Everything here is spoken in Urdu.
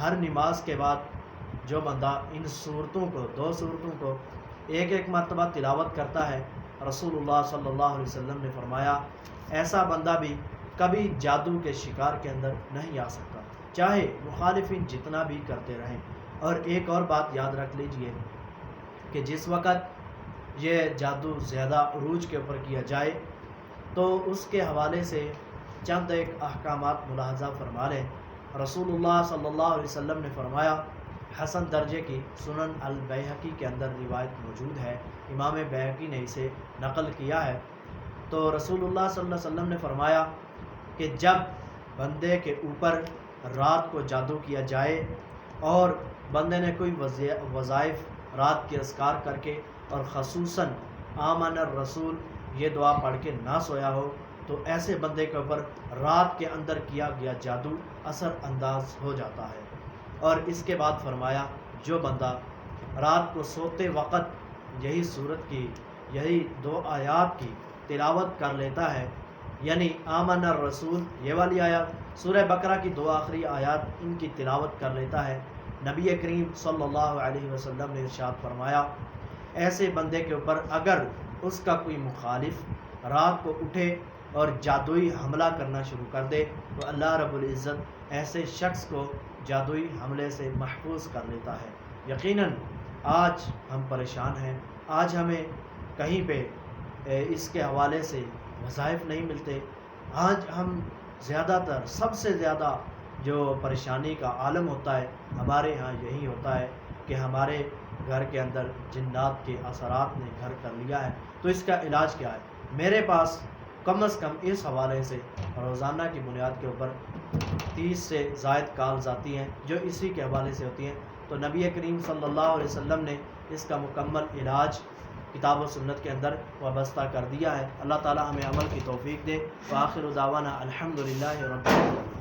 ہر نماز کے بعد جو بندہ ان صورتوں کو 2 صورتوں کو ایک مرتبہ تلاوت کرتا ہے، رسول اللہ صلی اللہ علیہ وسلم نے فرمایا ایسا بندہ بھی کبھی جادو کے شکار کے اندر نہیں آ سکتا، چاہے مخالفین جتنا بھی کرتے رہیں۔ اور ایک اور بات یاد رکھ لیجئے کہ جس وقت یہ جادو زیادہ عروج کے اوپر کیا جائے تو اس کے حوالے سے چند ایک احکامات ملاحظہ فرما لیں۔ رسول اللہ صلی اللہ علیہ وسلم نے فرمایا، حسن درجے کی سنن البیہقی کے اندر روایت موجود ہے، امام بیہقی نے اسے نقل کیا ہے، تو رسول اللہ صلی اللہ علیہ وسلم نے فرمایا کہ جب بندے کے اوپر رات کو جادو کیا جائے اور بندے نے کوئی وظائف رات کے اذکار کر کے اور خصوصاً آمن الرسول یہ دعا پڑھ کے نہ سویا ہو، تو ایسے بندے کے اوپر رات کے اندر کیا گیا جادو اثر انداز ہو جاتا ہے۔ اور اس کے بعد فرمایا جو بندہ رات کو سوتے وقت یہی صورت کی یہی 2 آیات کی تلاوت کر لیتا ہے، یعنی آمن الرسول یہ والی آیات، سورہ بقرہ کی 2 آخری آیات ان کی تلاوت کر لیتا ہے، نبی کریم صلی اللہ علیہ وسلم نے ارشاد فرمایا ایسے بندے کے اوپر اگر اس کا کوئی مخالف رات کو اٹھے اور جادوئی حملہ کرنا شروع کر دے تو اللہ رب العزت ایسے شخص کو جادوئی حملے سے محفوظ کر لیتا ہے۔ یقیناً آج ہم پریشان ہیں، آج ہمیں کہیں پہ اس کے حوالے سے وظائف نہیں ملتے، آج ہم زیادہ تر سب سے زیادہ جو پریشانی کا عالم ہوتا ہے ہمارے ہاں یہی ہوتا ہے کہ ہمارے گھر کے اندر جنات کے اثرات نے گھر کر لیا ہے۔ تو اس کا علاج کیا ہے؟ میرے پاس کم از کم اس حوالے سے روزانہ کی بنیاد کے اوپر 30 سے زائد کالز آتی ہیں جو اسی کے حوالے سے ہوتی ہیں، تو نبی کریم صلی اللہ علیہ وسلم نے اس کا مکمل علاج کتاب و سنت کے اندر وابستہ کر دیا ہے۔ اللہ تعالی ہمیں عمل کی توفیق دے۔ وآخر دعوانا الحمدللہ رب العالمین۔